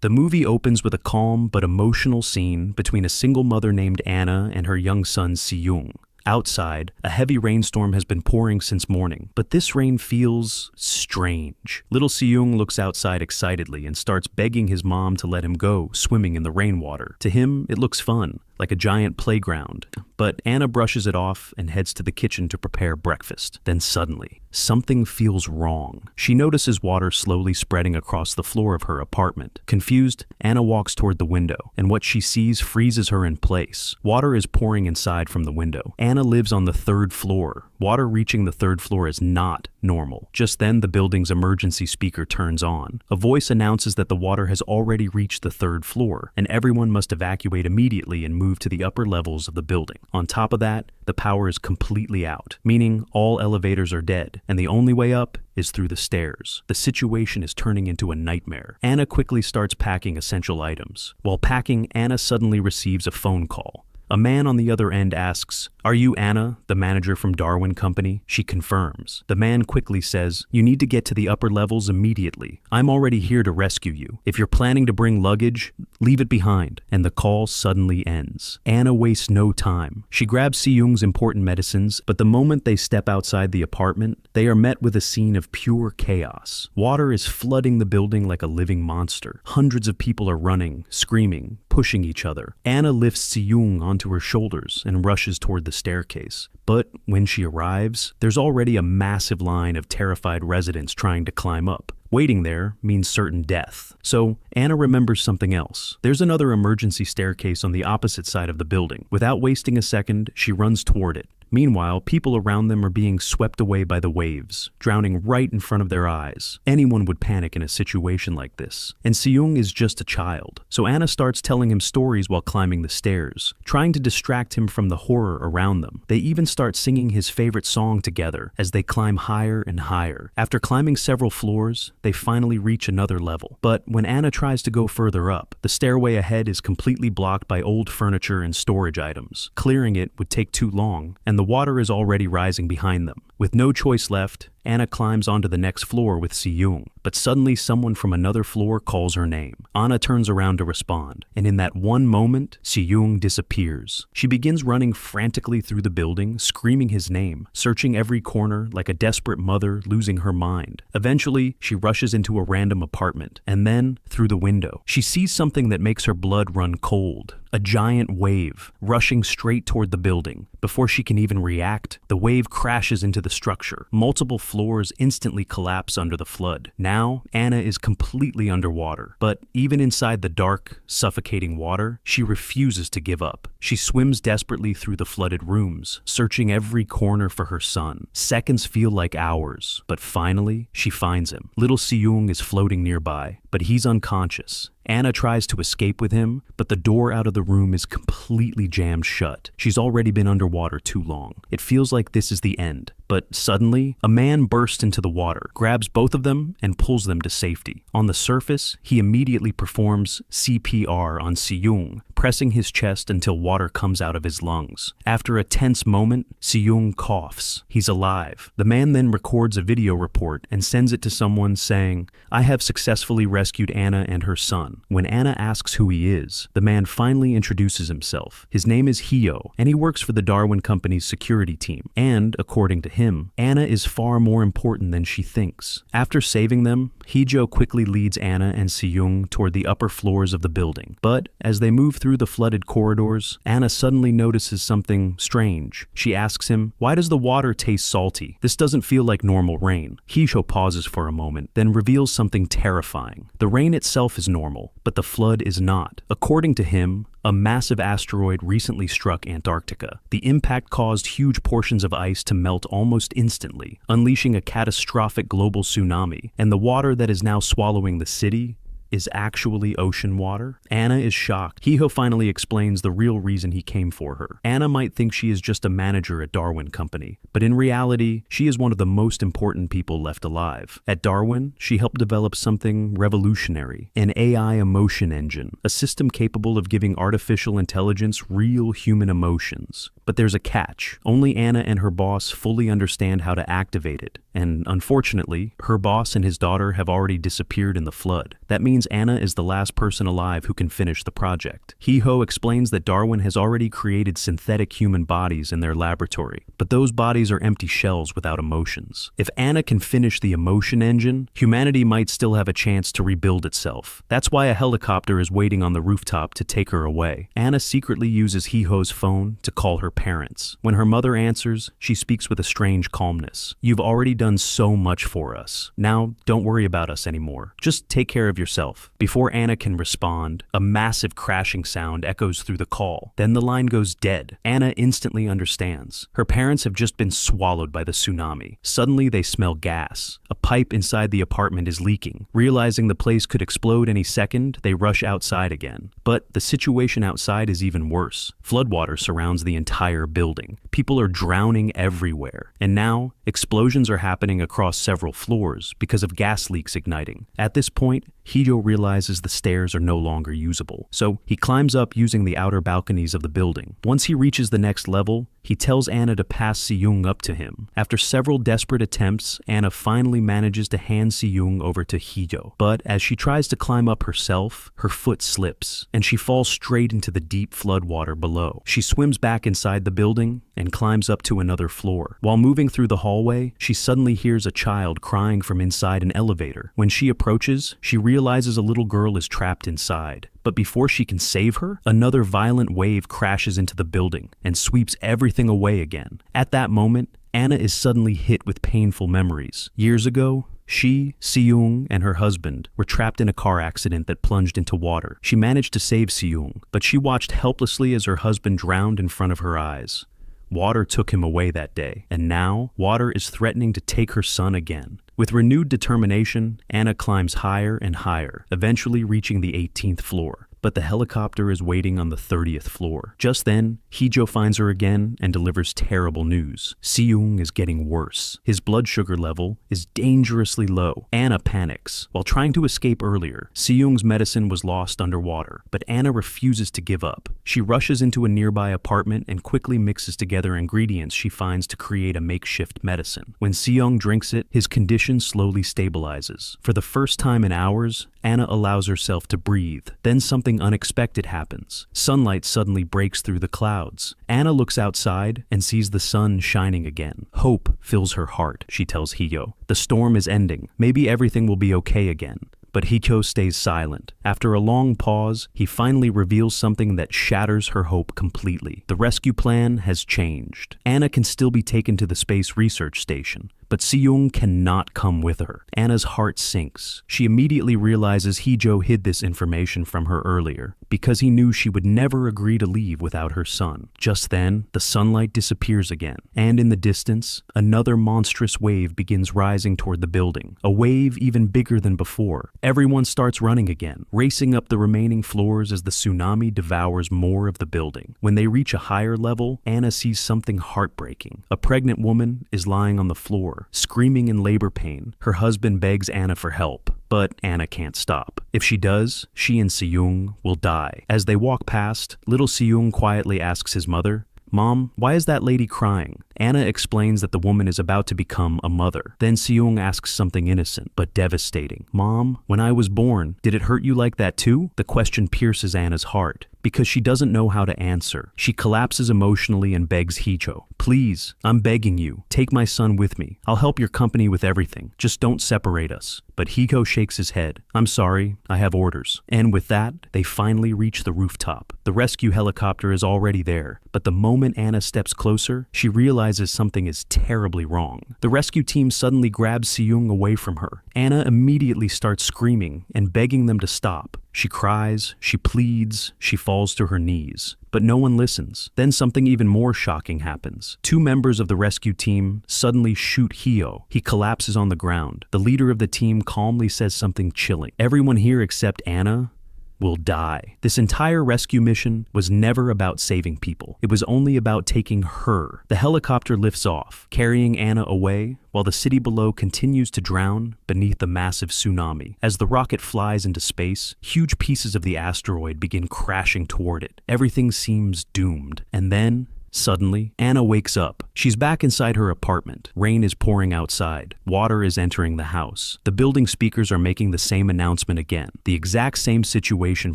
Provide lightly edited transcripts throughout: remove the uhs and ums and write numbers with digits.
The movie opens with a calm but emotional scene between a single mother named Anna and her young son Si-young. Outside, a heavy rainstorm has been pouring since morning, but this rain feels strange. Little Si-young looks outside excitedly and starts begging his mom to let him go swimming in the rainwater. To him, it looks fun, like a giant playground. But Anna brushes it off and heads to the kitchen to prepare breakfast. Then suddenly, something feels wrong. She notices water slowly spreading across the floor of her apartment. Confused, Anna walks toward the window, and what she sees freezes her in place. Water is pouring inside from the window. Anna lives on the 3rd floor. Water reaching the 3rd floor is not normal. Just then, the building's emergency speaker turns on. A voice announces that the water has already reached the 3rd floor, and everyone must evacuate immediately and move to the upper levels of the building. On top of that, the power is completely out, meaning all elevators are dead, and the only way up is through the stairs. The situation is turning into a nightmare. Anna quickly starts packing essential items. While packing, Anna suddenly receives a phone call. A man on the other end asks, "Are you Anna, the manager from Darwin Company?" She confirms. The man quickly says, "You need to get to the upper levels immediately. I'm already here to rescue you. If you're planning to bring luggage, leave it behind." And the call suddenly ends. Anna wastes no time. She grabs Si-young's important medicines, but the moment they step outside the apartment, they are met with a scene of pure chaos. Water is flooding the building like a living monster. Hundreds of people are running, screaming, pushing each other. Anna lifts Si-young onto her shoulders and rushes toward the staircase. But when she arrives, there's already a massive line of terrified residents trying to climb up. Waiting there means certain death. So Anna remembers something else. There's another emergency staircase on the opposite side of the building. Without wasting a second, she runs toward it. Meanwhile, people around them are being swept away by the waves, drowning right in front of their eyes. Anyone would panic in a situation like this. And Si-young is just a child. So Anna starts telling him stories while climbing the stairs, trying to distract him from the horror around them. They even start singing his favorite song together as they climb higher and higher. After climbing several floors, they finally reach another level. But when Anna tries to go further up, the stairway ahead is completely blocked by old furniture and storage items. Clearing it would take too long, and the water is already rising behind them. With no choice left, Anna climbs onto the next floor with Si-young, but suddenly someone from another floor calls her name. Anna turns around to respond, and in that one moment, Si-young disappears. She begins running frantically through the building, screaming his name, searching every corner like a desperate mother losing her mind. Eventually, she rushes into a random apartment, and then, through the window, she sees something that makes her blood run cold. A giant wave, rushing straight toward the building. Before she can even react, the wave crashes into the structure. Multiple floors instantly collapse under the flood. Now, Anna is completely underwater. But even inside the dark, suffocating water, she refuses to give up. She swims desperately through the flooded rooms, searching every corner for her son. Seconds feel like hours, but finally, she finds him. Little Si-young is floating nearby, but he's unconscious. Anna tries to escape with him, but the door out of the room is completely jammed shut. She's already been underwater too long. It feels like this is the end. But suddenly, a man bursts into the water, grabs both of them, and pulls them to safety. On the surface, he immediately performs CPR on Si-young, pressing his chest until water comes out of his lungs. After a tense moment, Si-young coughs. He's alive. The man then records a video report and sends it to someone saying, "I have successfully rescued Anna and her son." When Anna asks who he is, the man finally introduces himself. His name is Hyo, and he works for the Darwin Company's security team. And, according to him, Anna is far more important than she thinks. After saving them, Hyo quickly leads Anna and Si-young toward the upper floors of the building. But as they move through the flooded corridors, Anna suddenly notices something strange. She asks him, "Why does the water taste salty? This doesn't feel like normal rain." Hyo pauses for a moment, then reveals something terrifying. The rain itself is normal, but the flood is not. According to him, a massive asteroid recently struck Antarctica. The impact caused huge portions of ice to melt almost instantly, unleashing a catastrophic global tsunami, and the water that is now swallowing the city is actually ocean water. Anna is shocked. Hyo finally explains the real reason he came for her. Anna might think she is just a manager at Darwin Company, but in reality, she is one of the most important people left alive. At Darwin, she helped develop something revolutionary, an AI emotion engine, a system capable of giving artificial intelligence real human emotions. But there's a catch. Only Anna and her boss fully understand how to activate it. and unfortunately, her boss and his daughter have already disappeared in the flood. That means Anna is the last person alive who can finish the project. Hee-ho explains that Darwin has already created synthetic human bodies in their laboratory, but those bodies are empty shells without emotions. If Anna can finish the emotion engine, humanity might still have a chance to rebuild itself. That's why a helicopter is waiting on the rooftop to take her away. Anna secretly uses Hee-ho's phone to call her parents. When her mother answers, she speaks with a strange calmness. "You've already done so much for us. Now, don't worry about us anymore. Just take care of yourself." Before Anna can respond, a massive crashing sound echoes through the call. Then the line goes dead. Anna instantly understands. Her parents have just been swallowed by the tsunami. Suddenly, they smell gas. A pipe inside the apartment is leaking. Realizing the place could explode any second, they rush outside again. But the situation outside is even worse. Floodwater surrounds the entire building. People are drowning everywhere. And now, explosions are happening across several floors because of gas leaks igniting. At this point, Hee-ho realizes the stairs are no longer usable, so he climbs up using the outer balconies of the building. Once he reaches the next level, he tells Anna to pass Si-young up to him. After several desperate attempts, Anna finally manages to hand Si-young over to Hee-ho. But as she tries to climb up herself, her foot slips, and she falls straight into the deep floodwater below. She swims back inside the building and climbs up to another floor. While moving through the hallway, she suddenly hears a child crying from inside an elevator. When she approaches, she realizes a little girl is trapped inside. But before she can save her, another violent wave crashes into the building and sweeps everything away again. At that moment, Anna is suddenly hit with painful memories. Years ago, she, Si-young, and her husband were trapped in a car accident that plunged into water. She managed to save Si-young, but she watched helplessly as her husband drowned in front of her eyes. Water took him away that day, and now water is threatening to take her son again. With renewed determination, Anna climbs higher and higher, eventually reaching the 18th floor. But the helicopter is waiting on the 30th floor. Just then, Hee-ho finds her again and delivers terrible news. Si-young is getting worse. His blood sugar level is dangerously low. Anna panics. While trying to escape earlier, Si-young's medicine was lost underwater, but Anna refuses to give up. She rushes into a nearby apartment and quickly mixes together ingredients she finds to create a makeshift medicine. When Si-young drinks it, his condition slowly stabilizes. For the first time in hours, Anna allows herself to breathe. Then something unexpected happens. Sunlight suddenly breaks through the clouds. Anna looks outside and sees the sun shining again. Hope fills her heart, she tells Hee-ho. The storm is ending. Maybe everything will be okay again. But Hee-ho stays silent. After a long pause, he finally reveals something that shatters her hope completely. The rescue plan has changed. Anna can still be taken to the Space Research Station, but Si-young cannot come with her. Anna's heart sinks. She immediately realizes Hee-ho hid this information from her earlier, because he knew she would never agree to leave without her son. Just then, the sunlight disappears again, and in the distance, another monstrous wave begins rising toward the building, a wave even bigger than before. Everyone starts running again, racing up the remaining floors as the tsunami devours more of the building. When they reach a higher level, Anna sees something heartbreaking. A pregnant woman is lying on the floor, screaming in labor pain. Her husband begs Anna for help, but Anna can't stop. If she does, she and Si-young will die. As they walk past, little Si-young quietly asks his mother, "Mom, why is that lady crying?" Anna explains that the woman is about to become a mother. Then Si-young asks something innocent, but devastating. "Mom, when I was born, did it hurt you like that too?" The question pierces Anna's heart, because she doesn't know how to answer. She collapses emotionally and begs Hee-ho, "Please, I'm begging you, take my son with me. I'll help your company with everything. Just don't separate us." But Hee-ho shakes his head. "I'm sorry, I have orders." And with that, they finally reach the rooftop. The rescue helicopter is already there, but the moment Anna steps closer, she realizes something is terribly wrong. The rescue team suddenly grabs Si-young away from her. Anna immediately starts screaming and begging them to stop. She cries, she pleads, she falls to her knees. But no one listens. Then something even more shocking happens. Two members of the rescue team suddenly shoot Hee-ho. He collapses on the ground. The leader of the team calmly says something chilling. Everyone here except Anna will die. This entire rescue mission was never about saving people. It was only about taking her. The helicopter lifts off, carrying Anna away, while the city below continues to drown beneath the massive tsunami. As the rocket flies into space, huge pieces of the asteroid begin crashing toward it. Everything seems doomed. And then, Suddenly, Anna wakes up. She's back inside her apartment. Rain is pouring outside. Water is entering the house. The building speakers are making the same announcement again. The exact same situation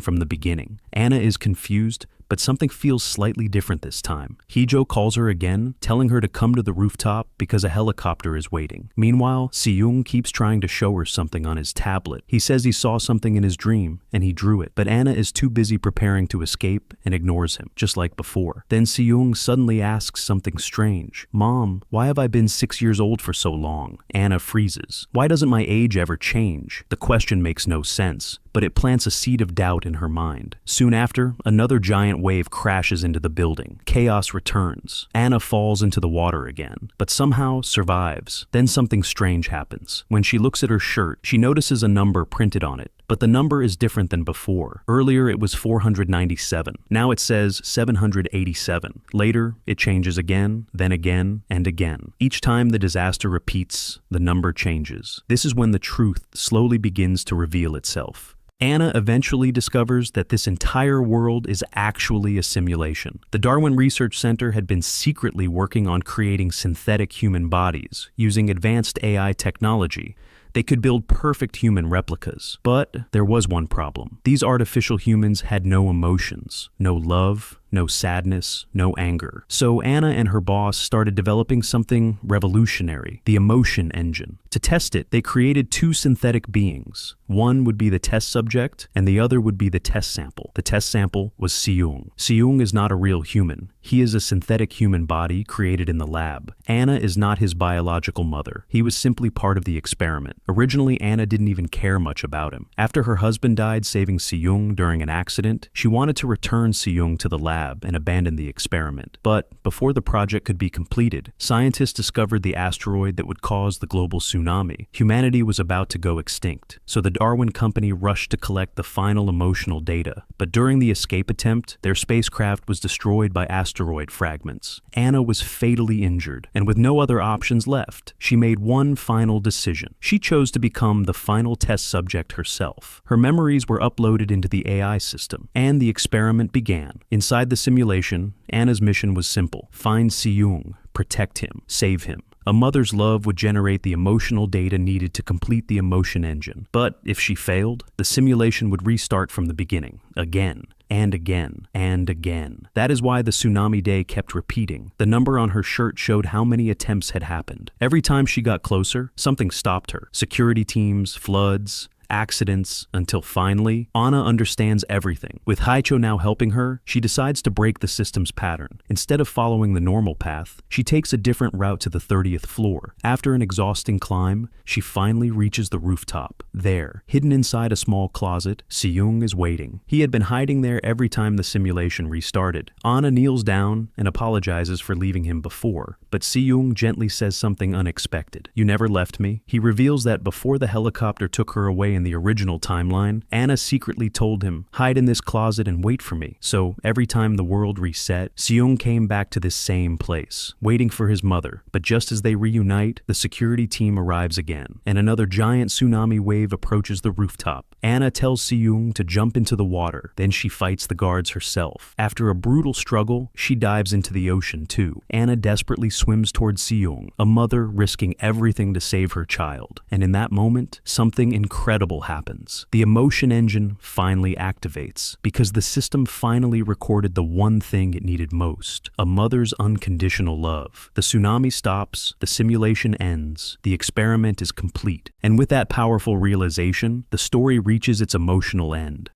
from the beginning. Anna is confused, but something feels slightly different this time. Hijo calls her again, telling her to come to the rooftop because a helicopter is waiting. Meanwhile, Seung keeps trying to show her something on his tablet. He says he saw something in his dream, and he drew it, but Anna is too busy preparing to escape and ignores him, just like before. Then Seung suddenly asks something strange. "Mom, why have I been 6 years old for so long?" Anna freezes. Why doesn't my age ever change? The question makes no sense, but it plants a seed of doubt in her mind. Soon after, another giant wave crashes into the building. Chaos returns. Anna falls into the water again, but somehow survives. Then something strange happens. When she looks at her shirt, she notices a number printed on it. But the number is different than before. Earlier it was 497. Now it says 787. Later, it changes again, and again. Each time the disaster repeats, the number changes. This is when the truth slowly begins to reveal itself. Anna eventually discovers that this entire world is actually a simulation. The Darwin Research Center had been secretly working on creating synthetic human bodies using advanced AI technology. They could build perfect human replicas. But there was one problem. These artificial humans had no emotions, no love, no sadness, no anger. So Anna and her boss started developing something revolutionary, the emotion engine. To test it, they created two synthetic beings. One would be the test subject, and the other would be the test sample. The test sample was Seung. Seung is not a real human. He is a synthetic human body created in the lab. Anna is not his biological mother. He was simply part of the experiment. Originally, Anna didn't even care much about him. After her husband died saving Seung during an accident, she wanted to return Seung to the lab and abandon the experiment. But before the project could be completed, scientists discovered the asteroid that would cause the global tsunami. Humanity was about to go extinct, so the Darwin Company rushed to collect the final emotional data. But during the escape attempt, their spacecraft was destroyed by asteroid fragments. Anna was fatally injured, and with no other options left, she made one final decision. She chose to become the final test subject herself. Her memories were uploaded into the AI system, and the experiment began. Inside the simulation, Anna's mission was simple: find Seung, protect him, save him. A mother's love would generate the emotional data needed to complete the emotion engine. But if she failed, the simulation would restart from the beginning, again, and again, and again. That is why the tsunami day kept repeating. The number on her shirt showed how many attempts had happened. Every time she got closer, something stopped her. Security teams, floods, accidents, until finally, Anna understands everything. With Haicho now helping her, she decides to break the system's pattern. Instead of following the normal path, she takes a different route to the 30th floor. After an exhausting climb, she finally reaches the rooftop. There, hidden inside a small closet, Seung is waiting. He had been hiding there every time the simulation restarted. Anna kneels down and apologizes for leaving him before, but Seung gently says something unexpected. "You never left me." He reveals that before the helicopter took her away in the original timeline, Anna secretly told him, "Hide in this closet and wait for me." So every time the world reset, Seung came back to this same place, waiting for his mother. But just as they reunite, the security team arrives again, and another giant tsunami wave approaches the rooftop. Anna tells Seung to jump into the water, then she fights the guards herself. After a brutal struggle, she dives into the ocean too. Anna desperately swims towards Seung, a mother risking everything to save her child. And in that moment, something incredible happens. The emotion engine finally activates, because the system finally recorded the one thing it needed most: a mother's unconditional love. The tsunami stops, the simulation ends, the experiment is complete. And with that powerful realization, the story reaches its emotional end.